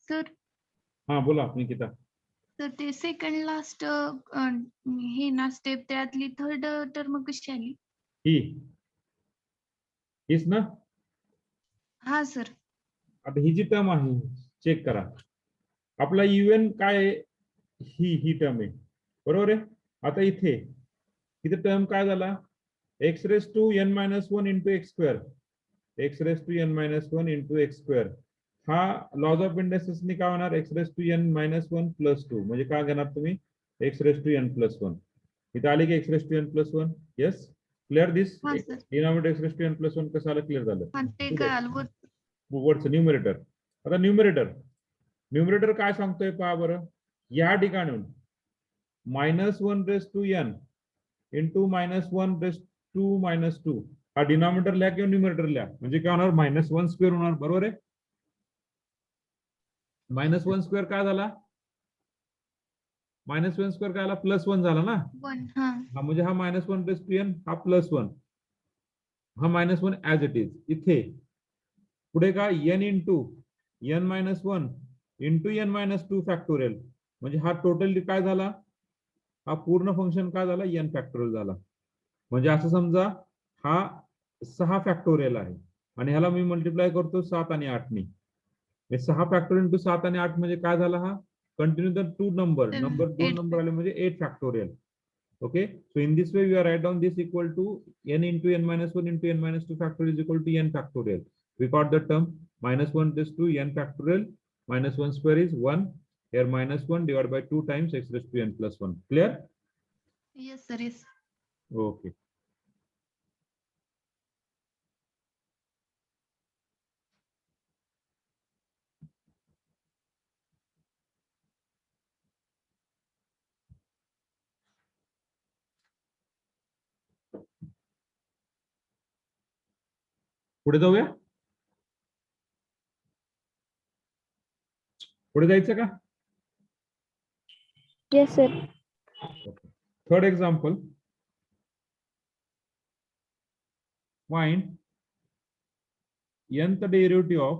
[SPEAKER 6] सर
[SPEAKER 1] हा बोला निकिता.
[SPEAKER 6] तर ते सेकंड लास्ट हे ना स्टेप त्यातली थर्ड टर्म कशी आली?
[SPEAKER 1] ही हीच ना.
[SPEAKER 6] हा सर.
[SPEAKER 1] आता ही जी टर्म आहे चेक करा आपला UN काय आहे? ही टर्म आहे, बरोबर आहे. आता इथे टर्म काय झाला? x raise to n minus 1 into x square, x raise to n minus 1 into x square. हा लॉज ऑफ इंडक्शन्सनी काय होणार? x raise to n minus 1 plus 2. म्हणजे काय घेणार तुम्ही? x raise to n plus 1. इथे आले की x raise to n plus 1. Yes, clear this?
[SPEAKER 6] हा sir.
[SPEAKER 1] Denominator x raise to n plus 1 कसं आलं? क्लिअर झालं.
[SPEAKER 6] हा ते कळालं वर.
[SPEAKER 1] वरचं न्यूमरेटर. आता न्यूमरेटर काय सांगतोय पहा बरं. या ठिकाणून -1 raise to n into -1 raise to -2 हा डिनॉमिनेटर लिहा किंवा न्यूमरेटर लिहा. म्हणजे काय होणार? -1 स्क्वेअर होणार, बरोबर आहे. -1 स्क्वेअर काय झाला? -1 स्क्वेअर काय झाला? +1 झाला ना.
[SPEAKER 6] 1. हा
[SPEAKER 1] हा म्हणजे हा -1 रेस टू n हा +1, हा -1 ऍज इट इज. इथे पुढे का? n into n-1 into n-2 factorial. म्हणजे हा टोटल काय झाला? हा पूर्ण फंक्शन काय झाला? n फॅक्टोरियल झाला. म्हणजे असं समजा हा 6 फॅक्टोरियल आहे आणि ह्याला मी मल्टिप्लाय करतो 7 आणि 8 नी. 6 फॅक्टोरियल इंटू 7 आणि 8 म्हणजे काय झाला? हा continue the two number 2
[SPEAKER 6] 8.
[SPEAKER 1] Number आले म्हणजे 8 factorial. Okay, so in this way we are write down this equal to n into n-1 into n-2 factorial is equal to n factorial. We got the term -1 raised to n factorial. -1 square is 1. Here -1 divided by 2 times x raised to n plus 1. Clear?
[SPEAKER 6] Yes sir. Yes.
[SPEAKER 1] Okay. पुढे जाऊया. पुढे जायचं का?
[SPEAKER 2] Yes, sir.
[SPEAKER 1] Third example. Find nth derivative of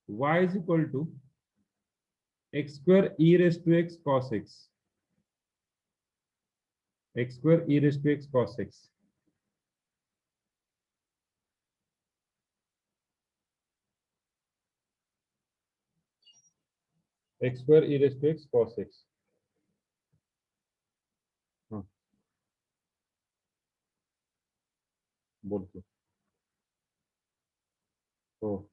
[SPEAKER 1] y is equal to x square e raised to x cos x. X square e raised to x cos x. X square e raised to x cos x. बोलतो हो.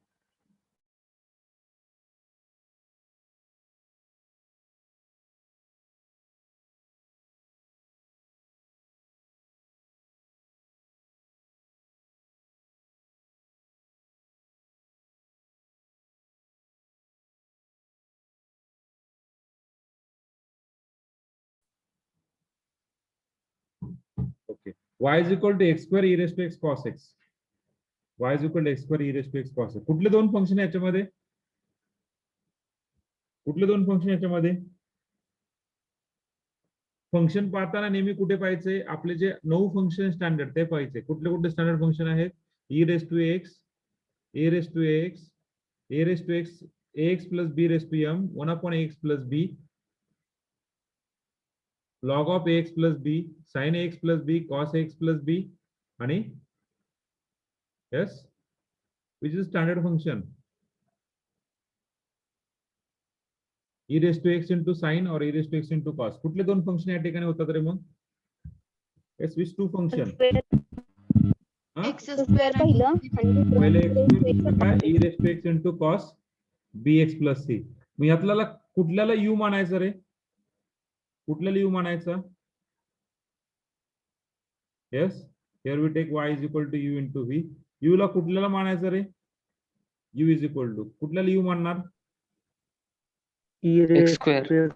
[SPEAKER 1] Okay. Y is equal to x square e raised to x cos x. Y is equal to x square e raised to x cos x. कुठले दोन function याच्यामध्ये? कुठले दोन function याच्यामध्ये? Function पाहताना नेहमी कुठे पाहिजे? आपले जे 9 फंक्शन स्टँडर्ड ते पाहिजे. कुठले कुठले स्टँडर्ड फंक्शन आहेत? e raised to x, a raised to x, a raised to x, ax plus b raised to m, 1 upon ax plus b, log of ax plus b, sin ax plus b, cos ax plus b, आणि yes, which is standard function? e raised to x into sin or e raised to x into cos. कुठले दोन function या ठिकाणी होतात रे मग? yes, which two function?
[SPEAKER 6] X square
[SPEAKER 2] पहिलं आणि दुसरं
[SPEAKER 1] पहिले
[SPEAKER 2] x
[SPEAKER 1] काय? e raised to x into cos bx plus c. मग यातला कुठल्याला u मानायचं रे? कुठल्याला u मानायचा? yes, here we take y is equal to u into v. u ला कुठल्याला मानायचं रे? u is equal to कुठल्याला u मानणार?
[SPEAKER 7] x
[SPEAKER 4] square.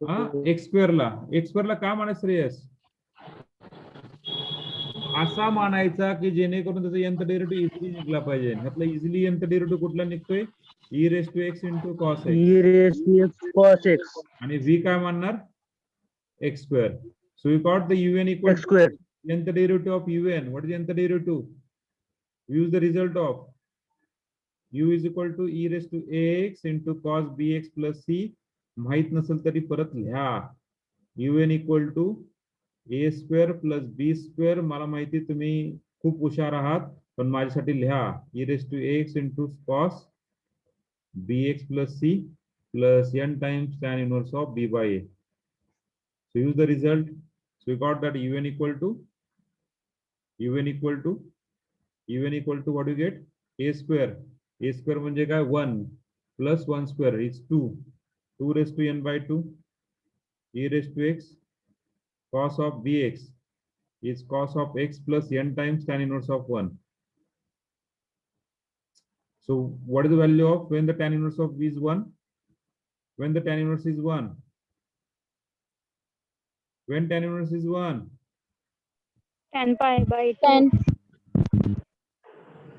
[SPEAKER 1] हा, x square ला काय मानायचं रे? yes, असा मानायचा की जेणेकरून त्याचा nth डेरिव्हेटिव्ह इझिली निघला पाहिजे. ह्यातला इझिली nth डेरिव्हेटिव्ह कुठला निघतोय? e raised to x into cos x.
[SPEAKER 7] e raised to x cos x
[SPEAKER 1] आणि v काय मानणार? x square. So we got the un equal
[SPEAKER 7] x square.
[SPEAKER 1] to nth derivative of un. What is the nth derivative? We use the result of u is equal to e raised to ax into cos bx plus c. माहित नसेल तरी परत लिहा. un equal to a square plus b square. मला माहिती तुम्ही खूप हुशार आहात, पण माझ्यासाठी लिहा e raised to x into cos bx plus c plus n times tan inverse of b by a. So use the result. So we got that un equal to what do you get? A square. A square म्हणजे काय 1 plus 1 square is 2. 2 raised to n by 2 e raised to x cos of bx is cos of x plus n times tan inverse of 1. So what is the value of when the tan inverse of b is 1? When the tan inverse is 1? When tan inverse is 1?
[SPEAKER 3] 10 pi by 2.
[SPEAKER 8] 10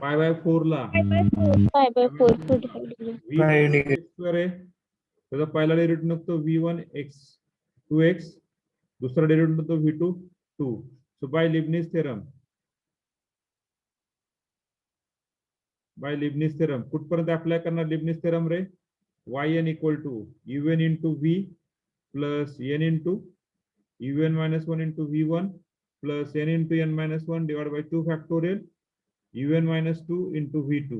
[SPEAKER 1] pi by 4 La
[SPEAKER 8] pi by 4 could have been.
[SPEAKER 1] v x square आहे, त्याचा पहिला derivative निघतो v1 x 2x, दूसरा derivative निघतो v2 2. So by Leibniz theorem कुठपर्यंत apply करणार Leibniz theorem रे? yn equal to un into v plus n into un minus 1 into v1 plus n into n minus 1 divided by 2 factorial un minus 2 into v2.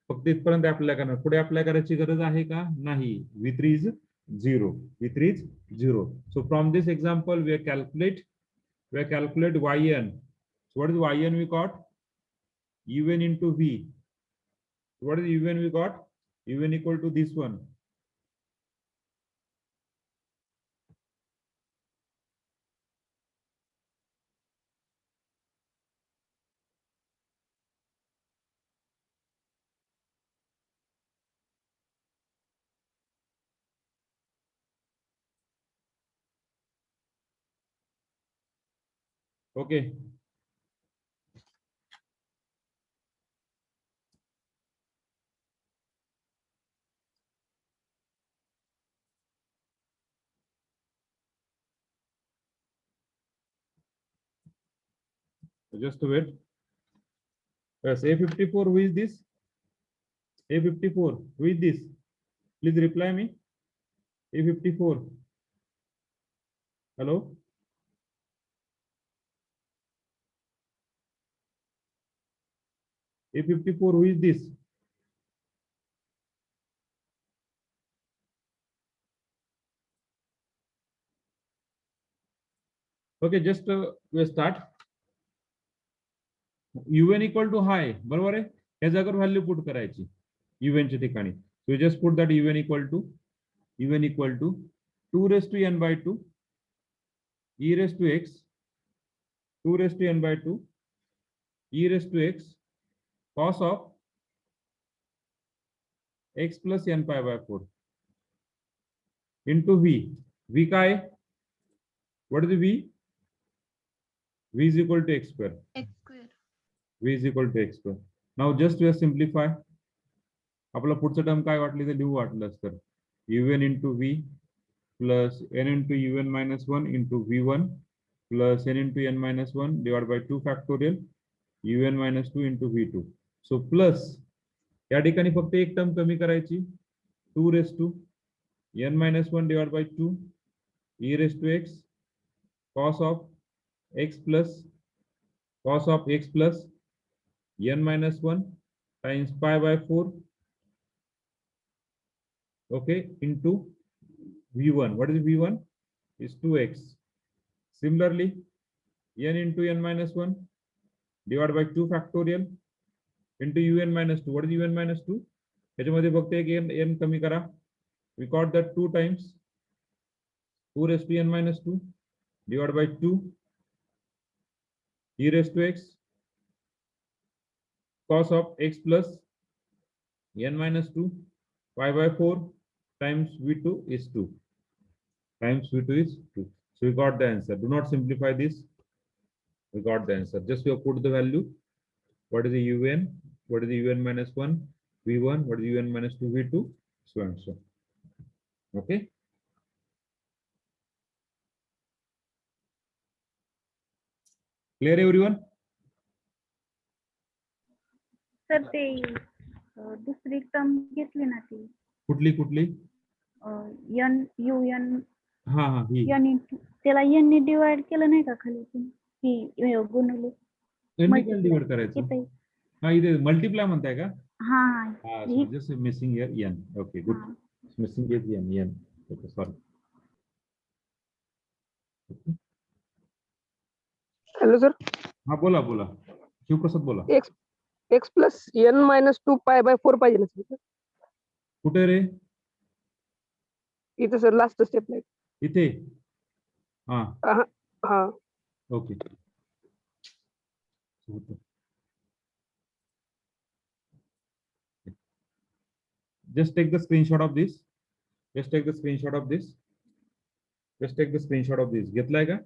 [SPEAKER 1] फक्त इथपर्यंत apply करणार, पुढे apply करायची गरज आहे का? नाही. v3 is 0. v3 is 0. So from this example we calculate yn. So what is yn we got? un into v. What is un we got? un equal to this one. Okay. Just wait. Yes, A54, who is this? A54, who is this? Please reply me. A54. Hello? A54, who is this? Okay, just we start. un equal to हाय, बरोबर आहे. या जागेवर value put करायची un च्या ठिकाणी. So just put that un equal to 2 raised to n by 2 e raised to x 2 raised to n by 2 e raised to x cos of x plus n pi by 4 into v. v काय? What is the v? v is equal to x square.
[SPEAKER 6] x square.
[SPEAKER 1] v is equal to x square. Now just we simplify. आपला पुढचं term काय वाटली ते लिहू वाटलंस तर un into v plus n into un minus 1 into v1 plus n into n minus 1 divided by 2 factorial un minus 2 into v2. So plus या ठिकाणी फक्त एक टर्म कमी करायची 2 raised to n minus 1 divided by 2 e raised to x cos of x plus n minus 1 times pi by 4, okay, into v1. What is v1? Is 2x. Similarly, n into n minus 1 divided by 2 factorial into un minus 2. What is un minus 2? याच्यामध्ये फक्त एक n कमी करा. We got that 2 times 2 raised to n minus 2 divided by 2 e raised to x cos of x plus n minus 2 pi by 4 times v2 is 2. Times v2 is 2. So we got the answer. Do not simplify this. We got the answer. Just we have put the value. What is the un? What is the un minus 1? v1. What is the un minus 2? v2. So and so. Okay. Clear everyone?
[SPEAKER 2] Sir ते दुसरी term घेतली ना ती
[SPEAKER 1] कुठली
[SPEAKER 2] N UN
[SPEAKER 1] हा ही
[SPEAKER 2] त्याला n ने divide केलं नाही का खाली ही गुणवले
[SPEAKER 1] यांनी काय डिवाइड करायचं?
[SPEAKER 8] इथे
[SPEAKER 1] हा इथे मल्टिप्लाय म्हणताय का?
[SPEAKER 8] हा
[SPEAKER 1] हा
[SPEAKER 8] ही-
[SPEAKER 1] just missing here n. Okay good.
[SPEAKER 8] हा.
[SPEAKER 1] Missing is n n. Okay sorry.
[SPEAKER 9] Hello sir.
[SPEAKER 1] हा बोला बोला. शिवप्रसाद बोला.
[SPEAKER 9] X plus n minus 2 pi पाहिजे ना सर?
[SPEAKER 1] कुठे रे?
[SPEAKER 9] इथे सर लास्ट स्टेप नाही.
[SPEAKER 1] इथे. हा
[SPEAKER 9] हा
[SPEAKER 1] okay. Just take the screenshot of this. Just take the screenshot of this. Just take the screenshot of this. घेतलाय का?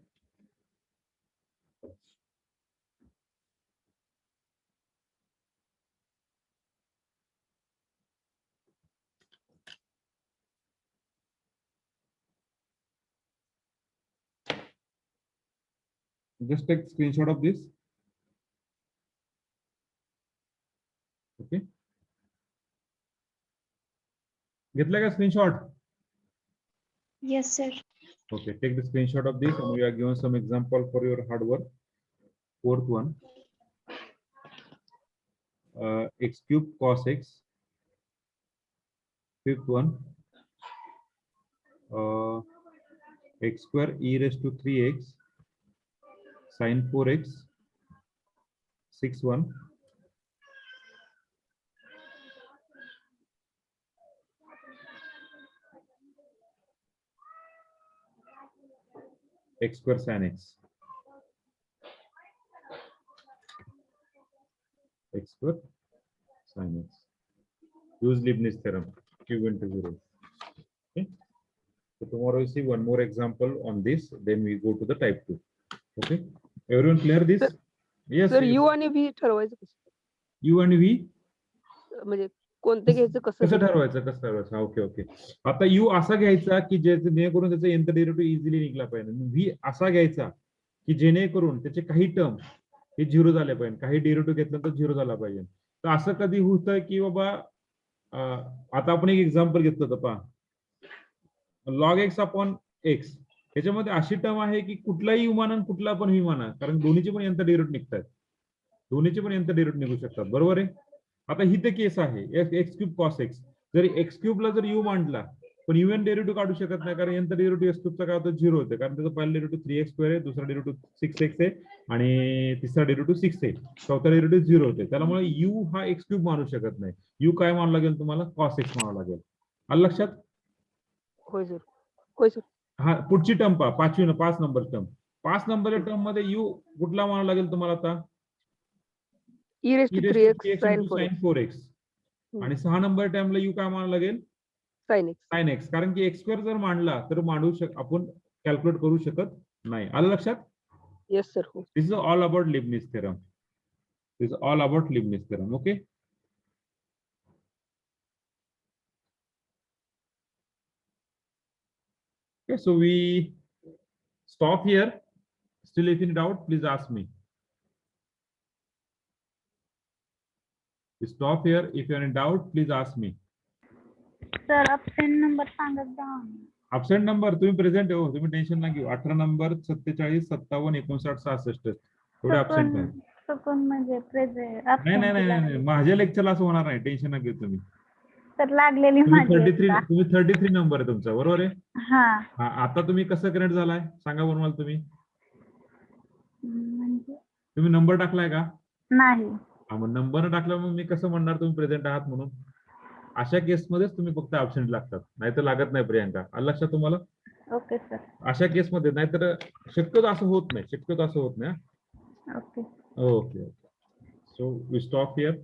[SPEAKER 1] Just take screenshot of this. Okay. घेतलाय का screenshot?
[SPEAKER 2] Yes, sir.
[SPEAKER 1] Okay, take the screenshot of this and we are given some example for your hard work. Fourth one, x cube cos x. Fifth one, x square e raised to 3x sin 4x. Sixth one, x square sin x. X square sin x. Use Leibniz theorem. Q into 0. Okay. So tomorrow we see one more example on this. Then we go to the type 2. Okay. Everyone clear this?
[SPEAKER 9] Sir-
[SPEAKER 1] Yes.
[SPEAKER 9] Sir
[SPEAKER 1] yes.
[SPEAKER 9] You आणि V ठरवायचं कसं?
[SPEAKER 1] U and V.
[SPEAKER 9] म्हणजे कोणतं घ्यायचं कसं
[SPEAKER 1] कसं
[SPEAKER 9] घ्यायचं?
[SPEAKER 1] ठरवायचं? Okay okay. आता U असा घ्यायचा की जेणेकरून त्याचा nth डेरिव्हेटिव्ह इझिली निघला पाहिजे. V असा घ्यायचा की जेणेकरून त्याचे काही टर्म हे 0 झाले पाहिजे. काही डेरिव्हेटिव्ह घेतल्यानंतर 0 झाला पाहिजे. तर असं कधी होतं की बाबा आता आपण एक एक्झाम्पल घेतलं होतं पहा. log x अपॉन x त्याच्यामध्ये अशी टर्म आहे की कुठलाही u माना कुठला पण v माना, कारण दोन्हीचे पण nth डेरिव्हेटिव्ह निघतात. दोन्हीचे पण nth डेरिव्हेटिव्ह निघू शकतात. बरोबर आहे. आता ही ते केस आहे एक्स क्यूब कॉस एक्स. जर एक्स क्यूबला जर यू मांडला पण युएन डेरिव्हेटिव्ह काढू शकत नाही, कारण nth डेरिव्हेटिव्ह एक्स क्यूबचा काय होतं 0 होते, कारण त्याचा पहिला डेरिव्हेटिव्ह 3x स्क्वेअर आहे, दुसरा डेरिव्हेटिव्ह 6x आहे आणि तिसरा डेरिव्हेटिव्ह 6 आहे, चौथा डेरिव्हेटिव्ह 0 होते. त्यामुळे यू हा एक्स क्यूब मानू शकत नाही. यू काय मानावं लागेल तुम्हाला? कॉस एक्स मानावं लागेल. आलं लक्षात?
[SPEAKER 9] होय सर. होय सर.
[SPEAKER 1] हा पुढची टर्म पहा. 5 नंबर टर्म. 5 नंबरच्या टर्म मध्ये यू कुठला मानावा लागेल तुम्हाला आता?
[SPEAKER 9] E raise to 3x sin 4x.
[SPEAKER 1] 4x. आणि 6 नंबर टर्मला यू काय मानावं लागेल?
[SPEAKER 9] sin x.
[SPEAKER 1] sin x. कारण की एक्स स्क्वेअर जर मांडला तर आपण कॅल्क्युलेट करू शकत नाही. आलं लक्षात?
[SPEAKER 9] Yes sir. हो.
[SPEAKER 1] This is all about Leibniz theorem. This is all about Leibniz theorem. Okay. Okay, so we stop here. Still, if in doubt, please ask me. We stop here. If you are in doubt, please ask me.
[SPEAKER 8] Sir option number सांगत जा.
[SPEAKER 1] Absent number तुम्ही present हो, तुम्ही tension ना घेऊ. 18 number 47 57 59 66 थोडे absent आहे.
[SPEAKER 8] चुकून म्हणजे प्रेझेंट
[SPEAKER 1] नाही माझ्या लेक्चरला असं होणार नाही. टेन्शन ना घेऊ तुम्ही.
[SPEAKER 8] तर लागलेली माझी extra.
[SPEAKER 1] तुम्ही 33 नंबर आहे तुमचा, बरोबर आहे?
[SPEAKER 8] हा
[SPEAKER 1] आता तुम्ही कसं कनेक्ट झालाय सांगा बरं मला.
[SPEAKER 8] म्हणजे
[SPEAKER 1] तुम्ही नंबर टाकलाय का?
[SPEAKER 8] नाही.
[SPEAKER 1] मग नंबर टाकला मग मी कसं म्हणणार तुम्ही प्रेझेंट आहात म्हणून? अशा केसमध्येच तुम्ही फक्त ॲब्सेंट लागतात, नाहीतर लागत नाही प्रियांका. आलं लक्षात तुम्हाला?
[SPEAKER 8] Okay sir.
[SPEAKER 1] अशा केसमध्ये नाहीतर शक्यतो असं होत नाही.
[SPEAKER 8] Okay.
[SPEAKER 1] Okay. So we stop here.